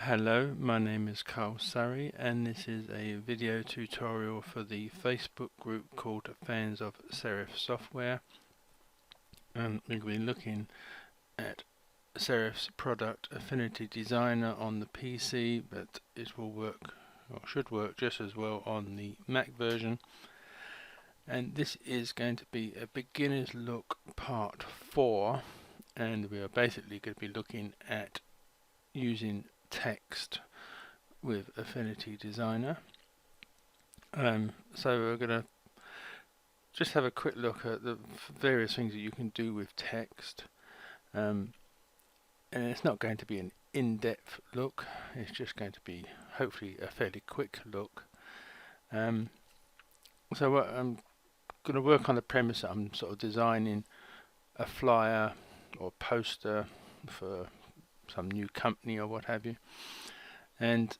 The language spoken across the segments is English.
Hello, my name is Carl Surrey and this is a video tutorial for the Facebook group called Fans of Serif Software, and we'll be looking at Serif's product Affinity Designer on the PC, but it will work or should work just as well on the Mac version. And this is going to be a beginner's look part 4, and we are basically going to be looking at using text with Affinity Designer. So we're going to just have a quick look at the various things that you can do with text, and it's not going to be an in-depth look, it's just going to be hopefully a fairly quick look. So what I'm going to work on the premise that I'm sort of designing a flyer or poster for some new company or what have you, and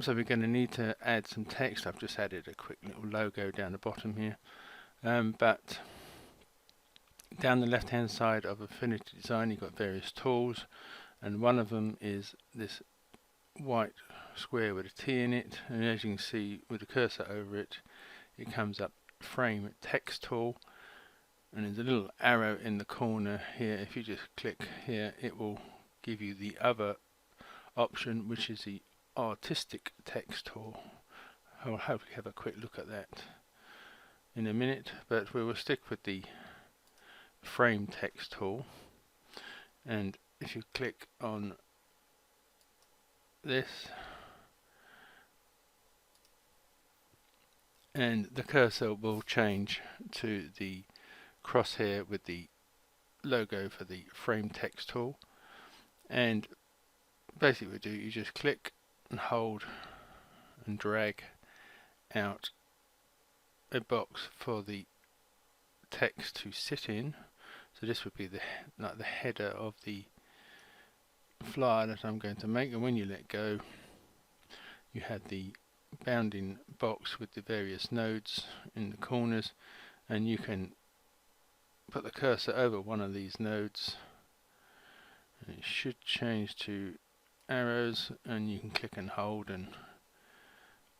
so we're going to need to add some text. I've just added a quick little logo down the bottom here, but down the left hand side of Affinity Design you've got various tools, and one of them is this white square with a T in it, and as you can see with the cursor over it, it comes up Frame Text Tool, and there's a little arrow in the corner here. If you just click here, it will give you the other option, which is the artistic text tool. I'll hopefully have a quick look at that in a minute, but we will stick with the frame text tool. And if you click on this, and the cursor will change to the crosshair with the logo for the frame text tool. And basically what you do, you just click and hold and drag out a box for the text to sit in. So this would be like the header of the flyer that I'm going to make, and when you let go you have the bounding box with the various nodes in the corners, and you can put the cursor over one of these nodes and it should change to arrows, and you can click and hold and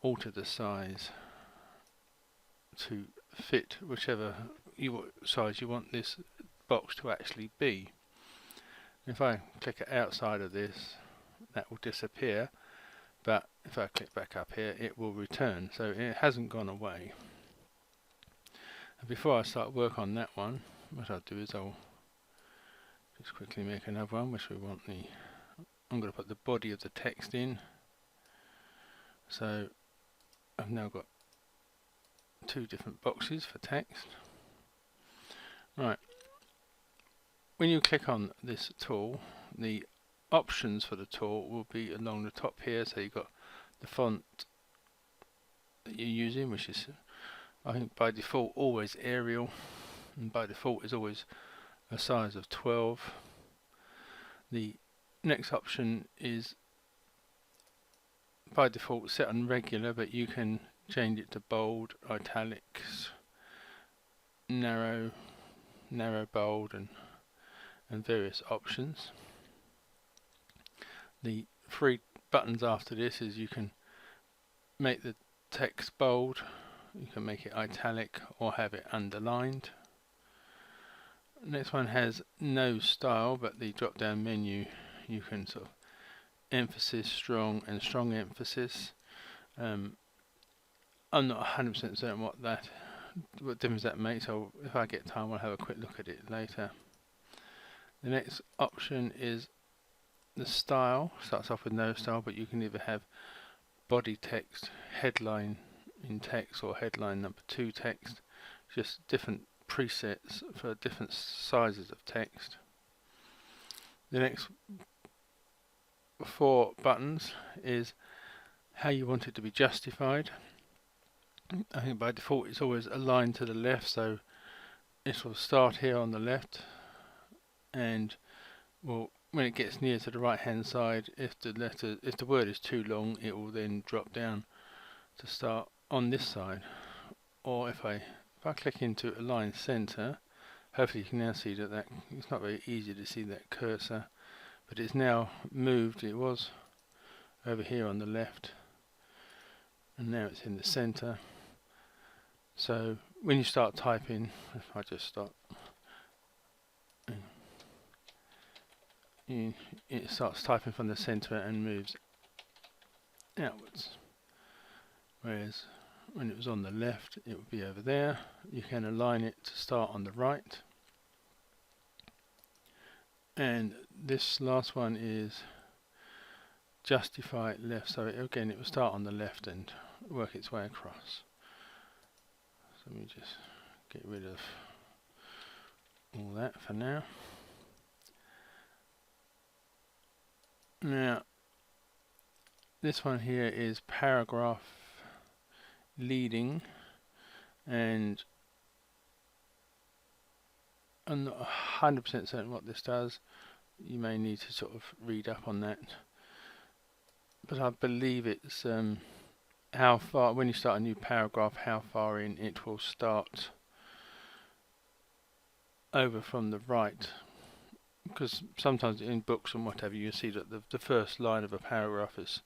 alter the size to fit whichever size you want this box to actually be. If I click outside of this, that will disappear, but if I click back up here it will return, so it hasn't gone away. And before I start work on that one, what I'll do is I'll just quickly make another one which we want I'm going to put the body of the text in. So I've now got two different boxes for text. Right, when you click on this tool, the options for the tool will be along the top here. So you've got the font that you're using, which is I think by default always Arial, and by default is always a size of 12. The next option is by default set on regular, but you can change it to bold, italics, narrow, bold, and various options. The three buttons after this is you can make the text bold, you can make it italic or have it underlined. Next one has no style, but the drop down menu you can sort of emphasis, strong, and strong emphasis. I'm not 100% certain what difference that makes, so if I get time I'll have a quick look at it later. The next option is the style. Starts off with no style, but you can either have body text, headline in text, or headline number 2 text, just different presets for different sizes of text. The next 4 buttons is how you want it to be justified. I think by default it's always aligned to the left, so it will start here on the left, and well, when it gets near to the right hand side, if the word is too long, it will then drop down to start on this side. Or if I click into align center, hopefully you can now see that it's not very easy to see that cursor, but it's now moved. It was over here on the left, and now it's in the center. So when you start typing, if I just start, it starts typing from the center and moves outwards, whereas when it was on the left it would be over there. You can align it to start on the right, and this last one is justify left, so again it will start on the left and work its way across. So let me just get rid of all that for now. Now this one here is paragraph leading, and I'm not 100% certain what this does. You may need to sort of read up on that, but I believe it's how far, when you start a new paragraph, how far in it will start over from the right, because sometimes in books and whatever you see that the first line of a paragraph is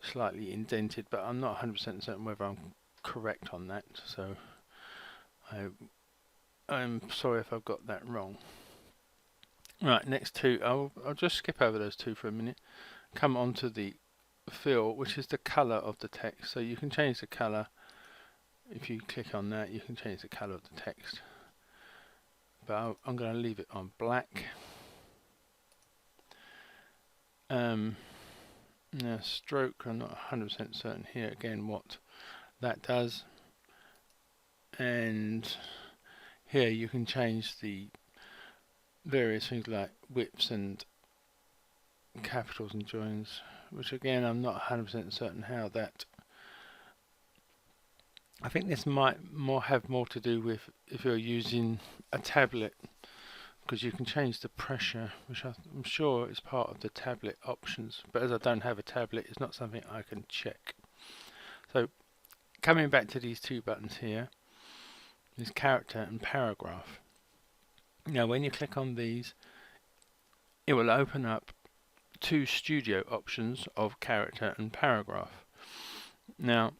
slightly indented, but I'm not 100% certain whether I'm correct on that, so I'm sorry if I've got that wrong. Right, next two, I'll just skip over those two for a minute. Come on to the fill, which is the color of the text. So you can change the color. If you click on that, you can change the color of the text, but I'm going to leave it on black. Now stroke, I'm not 100% certain here again what that does, and here you can change the various things like widths and capitals and joins, which again I'm not 100% certain how that. I think this might have more to do with if you're using a tablet, because you can change the pressure, which I'm sure is part of the tablet options, but as I don't have a tablet, it's not something I can check. So coming back to these two buttons here, is character and paragraph. Now when you click on these, it will open up two studio options of character and paragraph. Now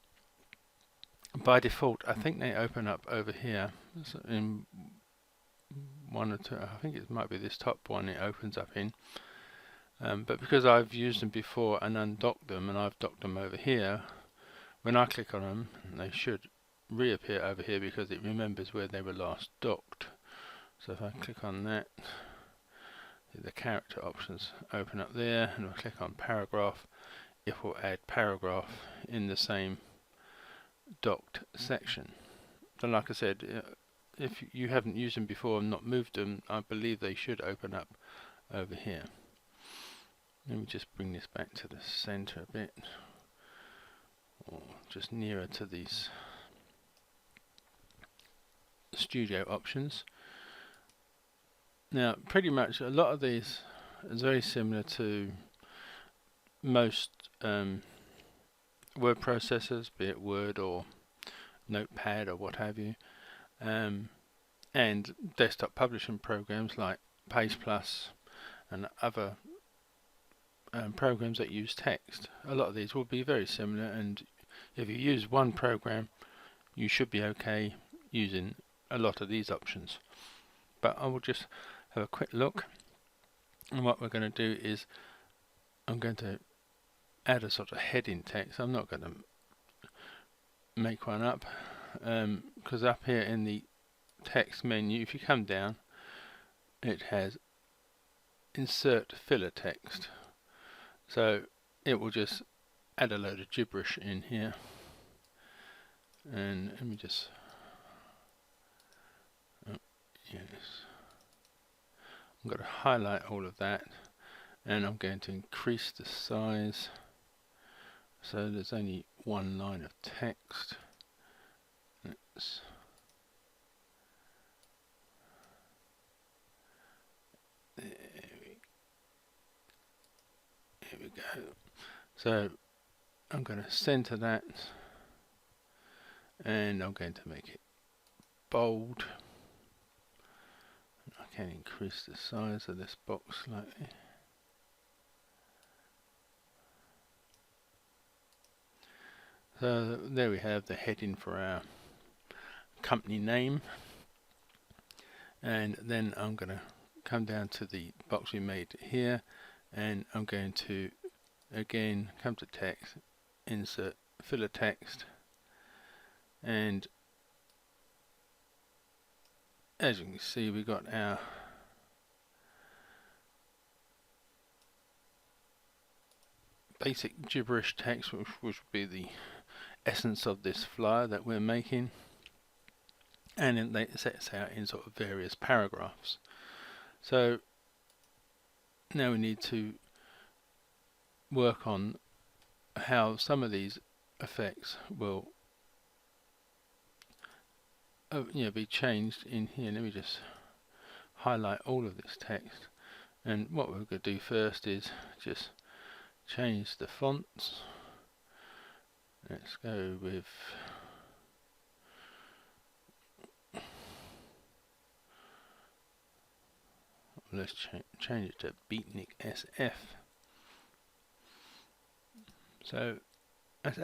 by default I think they open up over here in one or two. I think it might be this top one it opens up in, but because I've used them before and undocked them, and I've docked them over here, when I click on them they should reappear over here because it remembers where they were last docked. So if I click on that, the character options open up there, and if I click on paragraph, it will add paragraph in the same docked section. So like I said, if you haven't used them before and not moved them, I believe they should open up over here. Let me just bring this back to the center a bit, or just nearer to these studio options. Now pretty much a lot of these is very similar to most word processors, be it Word or Notepad or what have you, and desktop publishing programs like Page Plus and other programs that use text. A lot of these will be very similar, and if you use one program you should be okay using a lot of these options. But I will just have a quick look, and what we're going to do is I'm going to add a sort of heading text. I'm not going to make one up, because up here in the text menu, if you come down, it has insert filler text, so it will just add a load of gibberish in here. And let me just yes, I'm going to highlight all of that, and I'm going to increase the size so there's only one line of text. Here we go. So I'm going to center that, and I'm going to make it bold. I can increase the size of this box slightly. So there we have the heading for our company name, and then I'm going to come down to the box we made here, and I'm going to again come to text, insert filler text, and as you can see we got our basic gibberish text, which would be the essence of this flyer that we're making, and then it sets out in sort of various paragraphs. So now we need to work on how some of these effects will be changed in here. Let me just highlight all of this text, and what we're going to do first is just change the fonts. Let's go with let's change it to Beatnik SF. So that's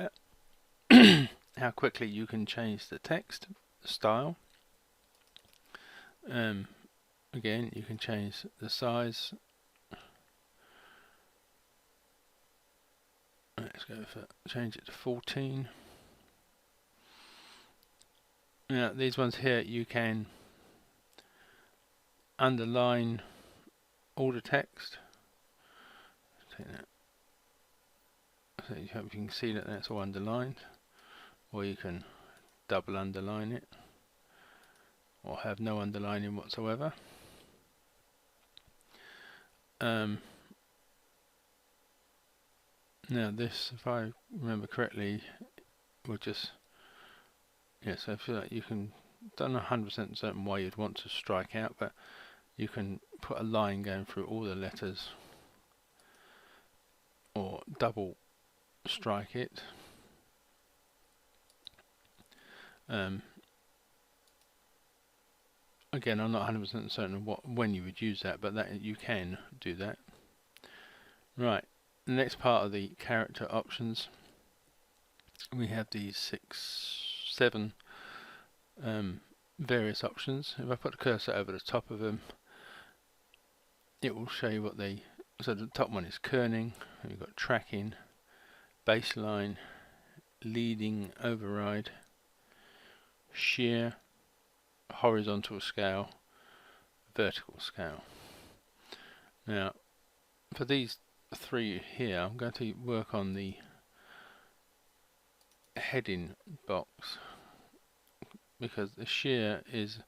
how quickly you can change the text style. Again, you can change the size. Let's go for change it to 14. Now these ones here you can underline all the text. Take that. So you hope you can see that that's all underlined, or you can double underline it, or have no underlining whatsoever. Now this, if I remember correctly, will just so I feel like you can, don't know 100% certain why you'd want to strike out, but you can put a line going through all the letters, or double strike it. Again, I'm not 100% certain when you would use that, but that you can do that. Right, the next part of the character options, we have these 7 various options. If I put the cursor over the top of them, it will show you what they. So the top one is kerning. We've got tracking, baseline, leading override, shear, horizontal scale, vertical scale. Now for these 3 here, I'm going to work on the heading box, because the shear is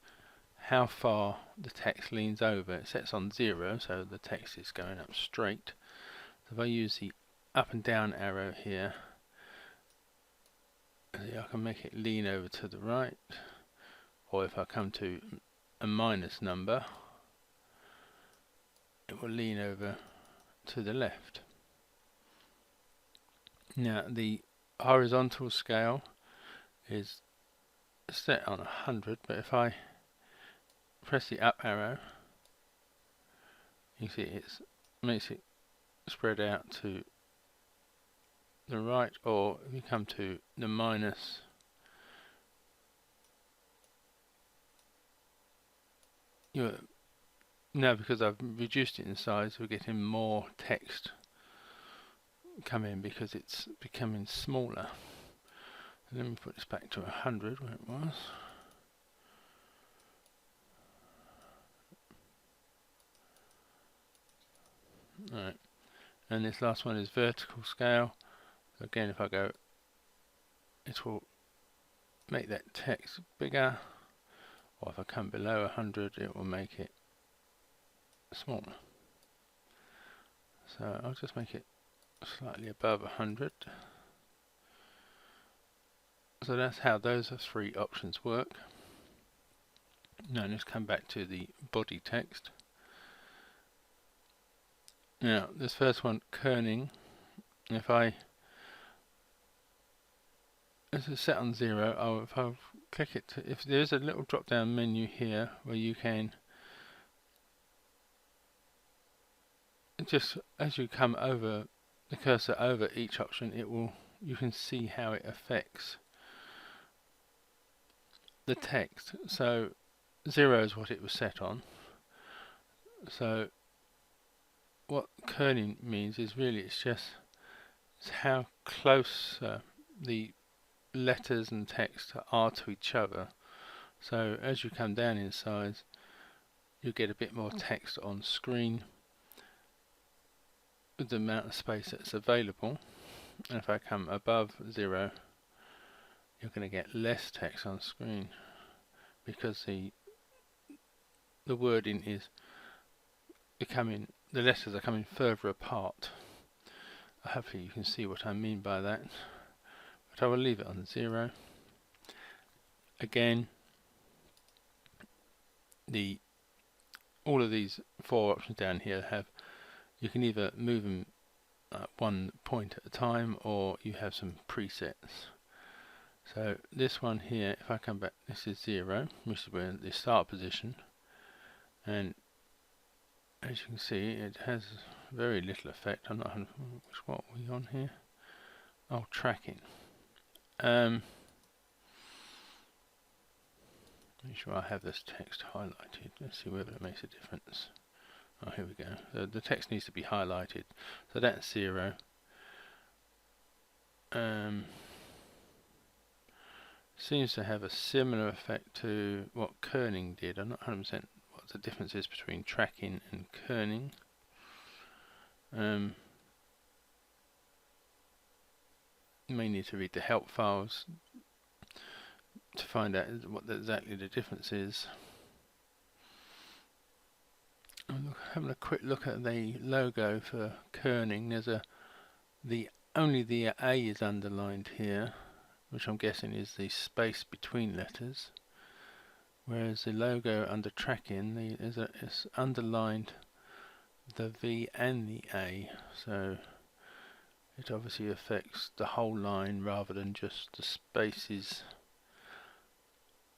how far the text leans over. It sets on 0, so the text is going up straight. So if I use the up and down arrow here, I can make it lean over to the right, or if I come to a minus number, it will lean over to the left. Now the horizontal scale is set on 100, but if I press the up arrow, you see it makes it spread out to the right, or if you come to the minus, now because I've reduced it in size, we're getting more text come in because it's becoming smaller. Let me put this back to 100 where it was. Right, and this last one is vertical scale. So again, if I go, it will make that text bigger, or if I come below 100, it will make it smaller. So I'll just make it slightly above 100. So that's how those 3 options work. Now let's come back to the body text. Now this first one, kerning, if this is set on 0, if I click it, if there's a little drop down menu here where you can just, as you come over the cursor over each option, it will you can see how it affects the text. So 0 is what it was set on. So what kerning means is really it's how close the letters and text are to each other. So as you come down in size, you get a bit more text on screen with the amount of space that's available. And if I come above 0, you're going to get less text on screen because the wording is becoming, the letters are coming further apart. Hopefully you can see what I mean by that, but I will leave it on 0. Again, all of these 4 options down here you can either move them one point at a time, or you have some presets. So this one here, if I come back, this is 0, which is where the start position, and as you can see it has very little effect. I'm not what are we on here? Oh, tracking. Make sure I have this text highlighted. Let's see whether it makes a difference. Oh, here we go. The text needs to be highlighted. So that's 0. Seems to have a similar effect to what kerning did. I'm not 100% what the difference is between tracking and kerning. You may need to read the help files to find out what exactly the difference is. I'm having a quick look at the logo for kerning. There's only the A is underlined here, which I'm guessing is the space between letters, whereas the logo under tracking it's underlined the V and the A, so it obviously affects the whole line rather than just the spaces.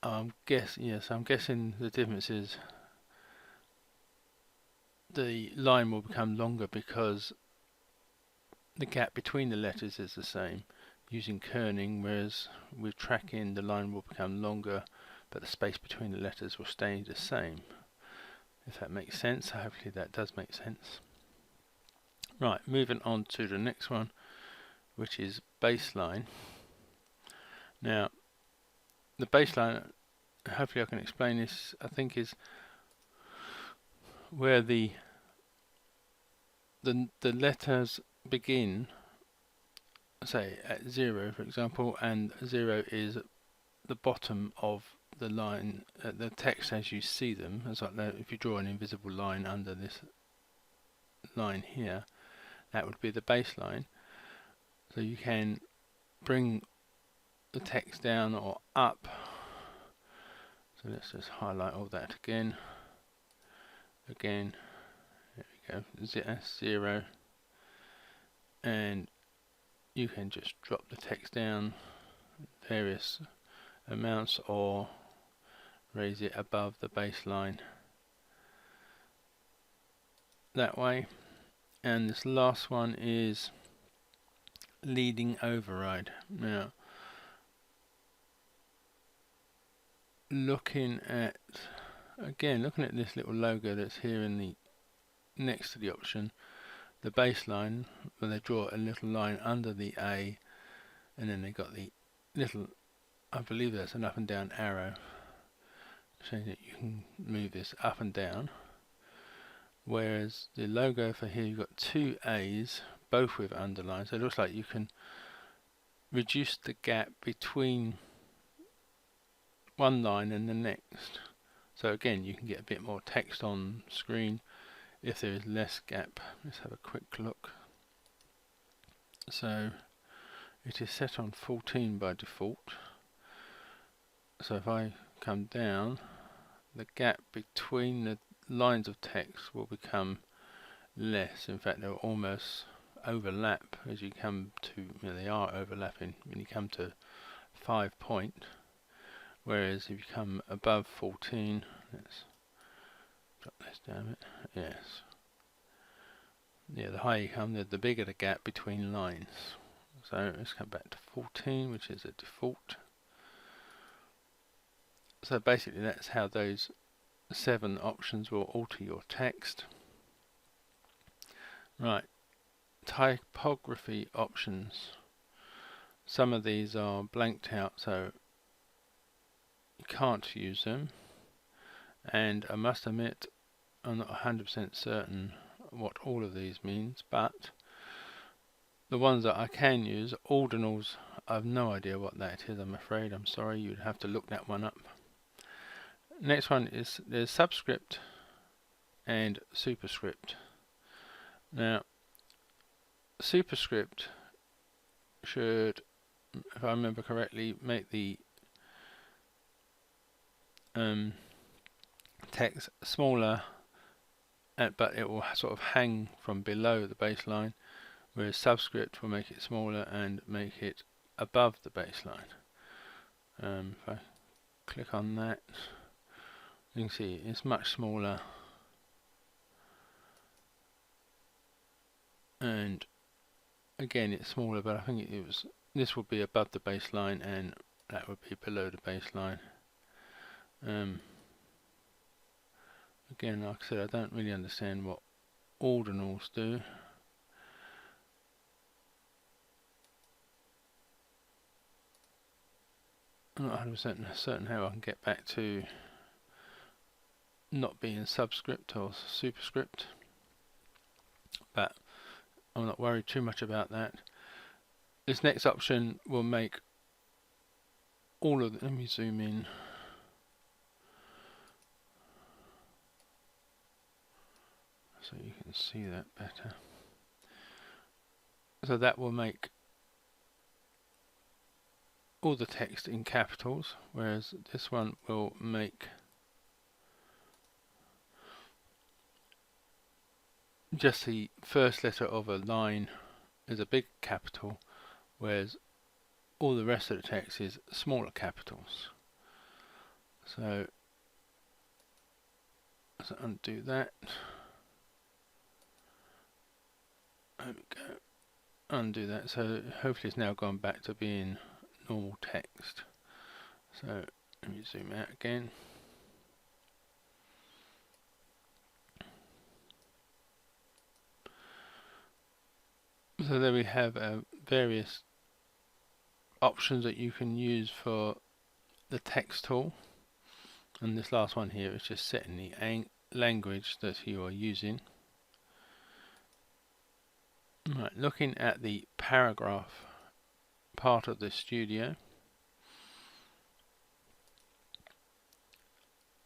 I'm guessing the difference is the line will become longer because the gap between the letters is the same using kerning, whereas with tracking the line will become longer but the space between the letters will stay the same. If that makes sense. Hopefully that does make sense. Right, moving on to the next one, which is baseline. Now the baseline, hopefully I can explain this, I think is where the letters begin, say at 0 for example, and 0 is the bottom of the line, the text as you see them. It's like if you draw an invisible line under this line here, that would be the baseline. So you can bring the text down or up. So let's just highlight all that again. There we go, that's 0, and you can just drop the text down various amounts or raise it above the baseline that way. And this last one is leading override. Now looking at this little logo that's here in the next to the option, the baseline, where they draw a little line under the A, and then they got the little, I believe that's an up and down arrow showing that you can move this up and down, whereas the logo for here you've got 2 A's both with underlines, so it looks like you can reduce the gap between one line and the next. So again, you can get a bit more text on screen if there is less gap. Let's have a quick look. So it is set on 14 by default. So if I come down, the gap between the lines of text will become less. In fact, they'll almost overlap as you come to, they are overlapping when you come to 5 point. Whereas if you come above 14, let's drop this down a bit. Yes. Yeah, the higher you come, the bigger the gap between lines. So let's come back to 14, which is a default. So basically that's how those 7 options will alter your text. Right, typography options. Some of these are blanked out, so you can't use them. And I must admit, I'm not 100% certain what all of these means, but the ones that I can use, ordinals, I have no idea what that is, I'm afraid. I'm sorry, you'd have to look that one up. Next one is there's Subscript and Superscript. Now, Superscript should, if I remember correctly, make the text smaller, but it will sort of hang from below the baseline, whereas Subscript will make it smaller and make it above the baseline. If I click on that, you can see it's much smaller, and again it's smaller, but I think this would be above the baseline and that would be below the baseline. Again, like I said, I don't really understand what ordinals do. I'm not 100% certain how I can get back to not being Subscript or Superscript, but I'm not worried too much about that. This next option will make all of let me zoom in. So you can see that better. So that will make all the text in capitals, whereas this one will make just the first letter of a line is a big capital, whereas all the rest of the text is smaller capitals. So let's undo that. There we go. Undo that. So hopefully it's now gone back to being normal text. So let me zoom out again. So there we have various options that you can use for the text tool, and this last one here is just setting the language that you are using. Right, looking at the paragraph part of the studio,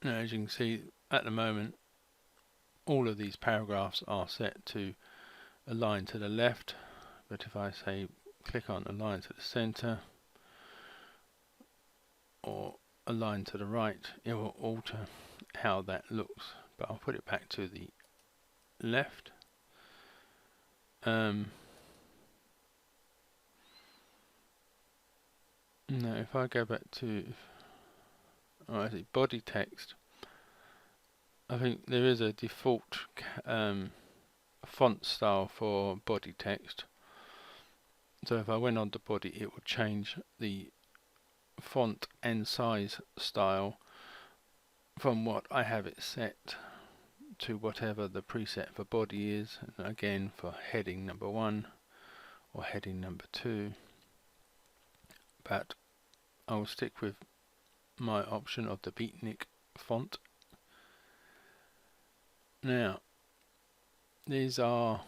now as you can see at the moment all of these paragraphs are set to align to the left, but if I say click on align to the center or align to the right, it will alter how that looks, but I'll put it back to the left. Now if I go back to body text, I think there is a default font style for body text. So if I went on to body, it would change the font and size style from what I have it set to whatever the preset for body is, and again for heading number 1 or heading number 2, but I will stick with my option of the beatnik font. Now these are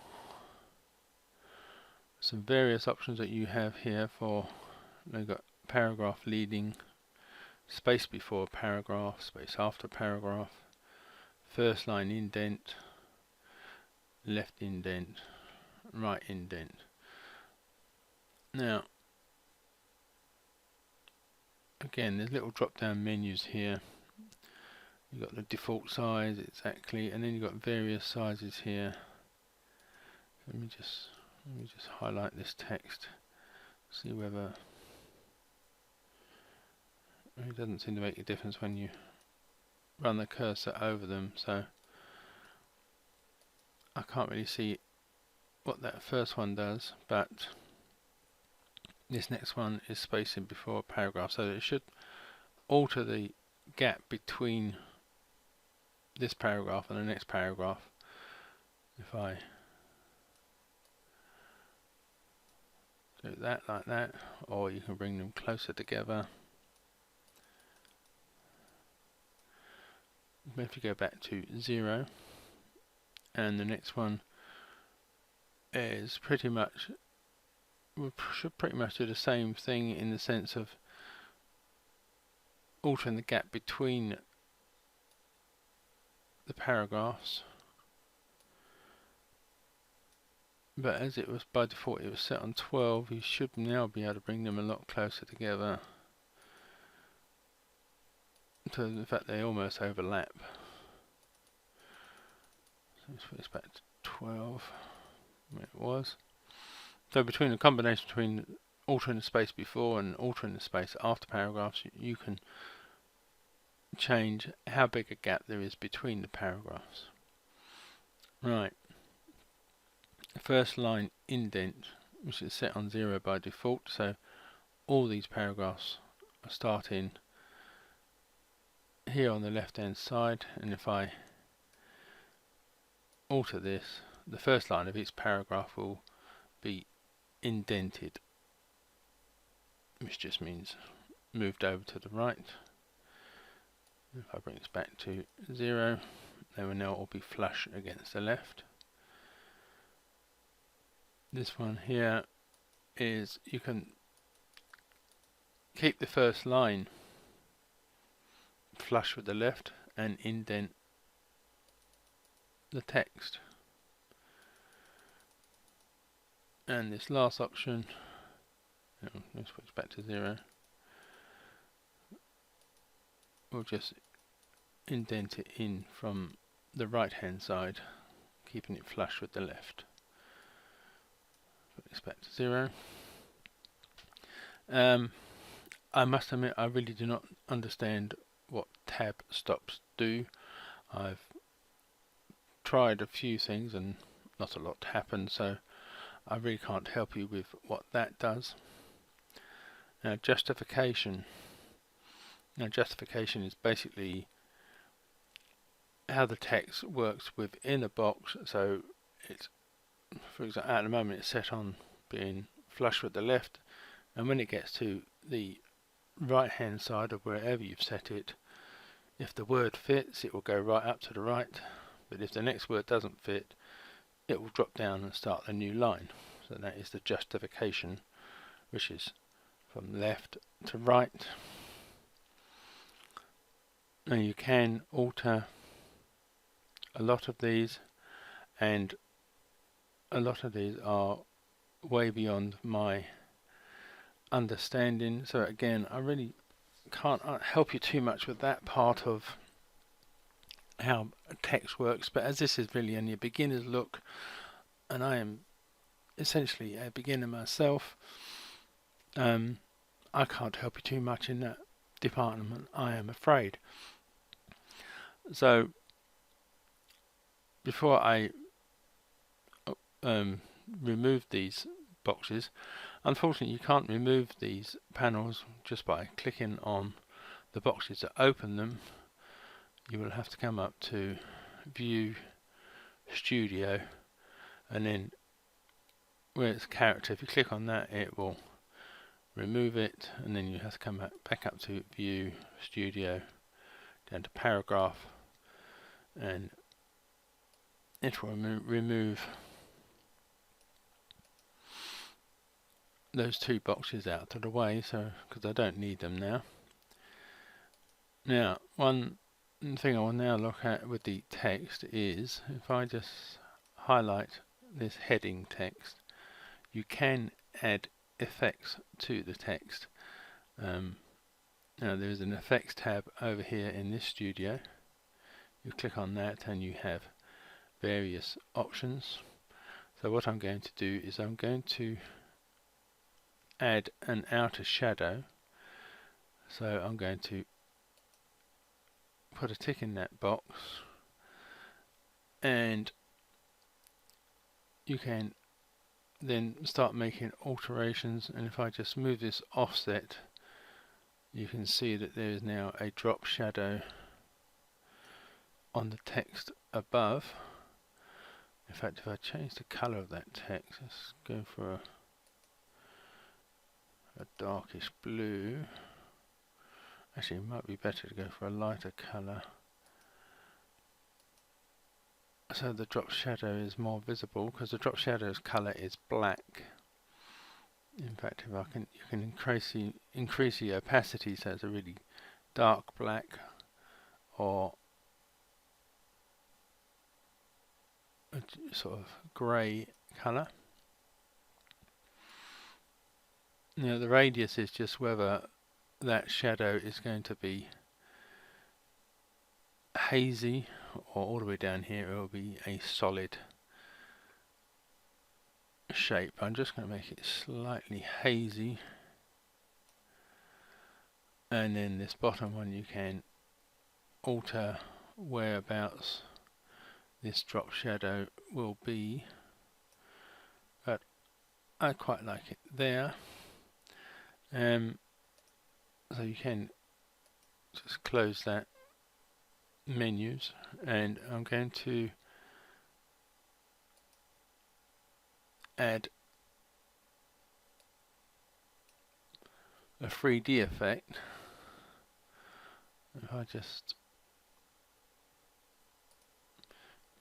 some various options that you have here for, they've got paragraph leading, space before paragraph, space after paragraph, first line indent, left indent, right indent. Now again, there's little drop down menus here. You've got the default size exactly, and then you've got various sizes here. Let me just highlight this text, see whether it doesn't seem to make a difference when you run the cursor over them, so I can't really see what that first one does, but this next one is spacing before a paragraph, so it should alter the gap between this paragraph and the next paragraph. If I do that like that, or you can bring them closer together. If you go back to 0, and the next one is pretty much, we should pretty much do the same thing in the sense of altering the gap between the paragraphs, but as it was by default it was set on 12, you should now be able to bring them a lot closer together, so in fact they almost overlap. So let's put this back to 12 where it was. So between the combination between altering the space before and altering the space after paragraphs, you can change how big a gap there is between the paragraphs. Right, the first line indent, which is set on 0 by default, so all these paragraphs are starting here on the left hand side, and if I alter this, the first line of each paragraph will be indented, which just means moved over to the right. If I bring this back to 0, they will now all be flush against the left. This one here is, you can keep the first line flush with the left and indent the text. And this last option, let's switch back to 0, we'll just indent it in from the right hand side, keeping it flush with the left. Put this back to 0. I must admit I really do not understand what tab stops do. I've tried a few things and not a lot happened, so I really can't help you with what that does. Now justification. Now justification is basically how the text works within a box. So it's, for example, at the moment it's set on being flush with the left, and when it gets to the right hand side of wherever you've set it, if the word fits it will go right up to the right, but if the next word doesn't fit it will drop down and start a new line. So that is the justification, which is from left to right. Now you can alter a lot of these, and a lot of these are way beyond my understanding, so again I really can't help you too much with that part of how text works, but as this is really only a beginner's look and I am essentially a beginner myself, I can't help you too much in that department, I am afraid. So before I remove these boxes, unfortunately you can't remove these panels just by clicking on the boxes that open them. You will have to come up to View, Studio, and then where it's character, if you click on that it will remove it, and then you have to come back up to View, Studio, down to Paragraph, and it will remove those two boxes out of the way, so because I don't need them now. Now one thing I will now look at with the text is, if I just highlight this heading text, you can add effects to the text. Now there is an effects tab over here in this studio. You click on that and you have various options. So what I'm going to do is I'm going to add an outer shadow. So I'm going to put a tick in that box, and you can then start making alterations, and if I just move this offset, you can see that there is now a drop shadow on the text above. In fact, if I change the color of that text, let's go for a darkish blue. Actually, it might be better to go for a lighter color, so the drop shadow is more visible, because the drop shadow's color is black. In fact, if I can, you can increase the opacity so it's a really dark black, or a sort of grey colour. Now the radius is just whether that shadow is going to be hazy, or all the way down here it will be a solid shape. I'm just going to make it slightly hazy, and then this bottom one you can alter whereabouts this drop shadow will be, but I quite like it there. So you can just close that menus, and I'm going to add a 3D effect. If I just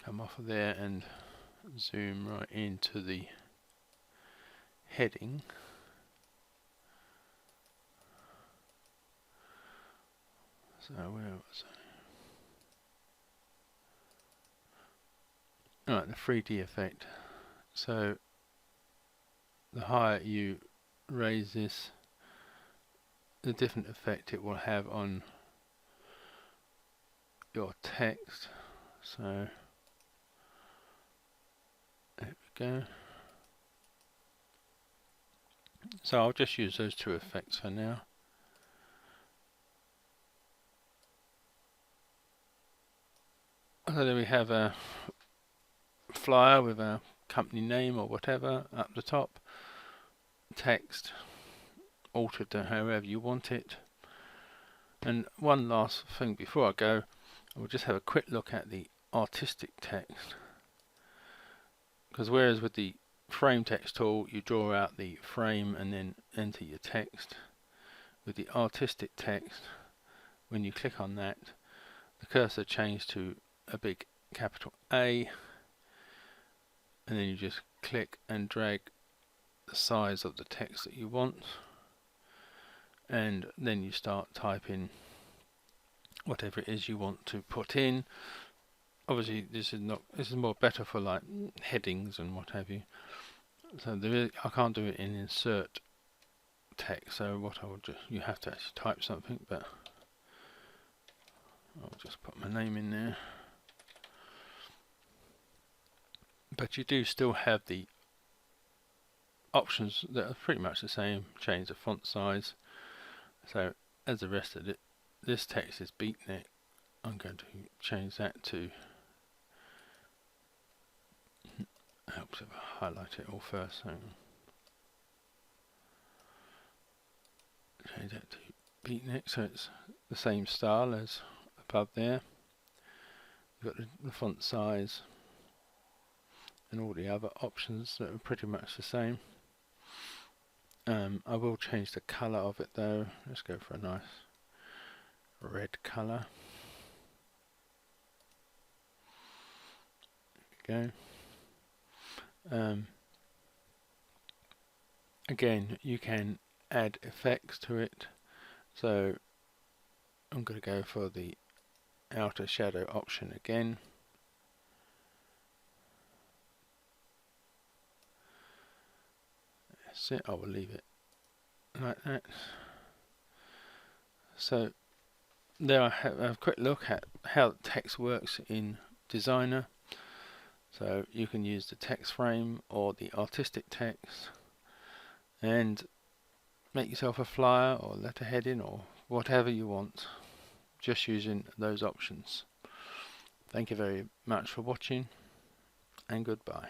come off of there and zoom right into the heading, so where was I? Right, the 3D effect. So the higher you raise this, the different effect it will have on your text. So there we go. So I'll just use those two effects for now. So then we have a flyer with a company name or whatever up the top, text altered to however you want it. And one last thing before I go, we'll just have a quick look at the artistic text, because whereas with the frame text tool you draw out the frame and then enter your text, with the artistic text, when you click on that, the cursor changes to a big capital A, and then you just click and drag the size of the text that you want, and then you start typing whatever it is you want to put in. Obviously this is more better for like headings and what have you. So I can't do it in insert text, so what I will do, you have to actually type something, but I'll just put my name in there. But you do still have the options that are pretty much the same. Change the font size. So as the rest of it, this text is beatnik. I'm going to change that to, helps if I highlight it all first. So change that to beatnik, so it's the same style as above there. You've got the font size and all the other options that are pretty much the same. I will change the colour of it though. Let's go for a nice red colour. There we go. Again, you can add effects to it. So I'm going to go for the outer shadow option again. That's it, I will leave it like that. So there I have a quick look at how text works in Designer. So you can use the text frame or the artistic text and make yourself a flyer or letter heading or whatever you want, just using those options. Thank you very much for watching, and goodbye.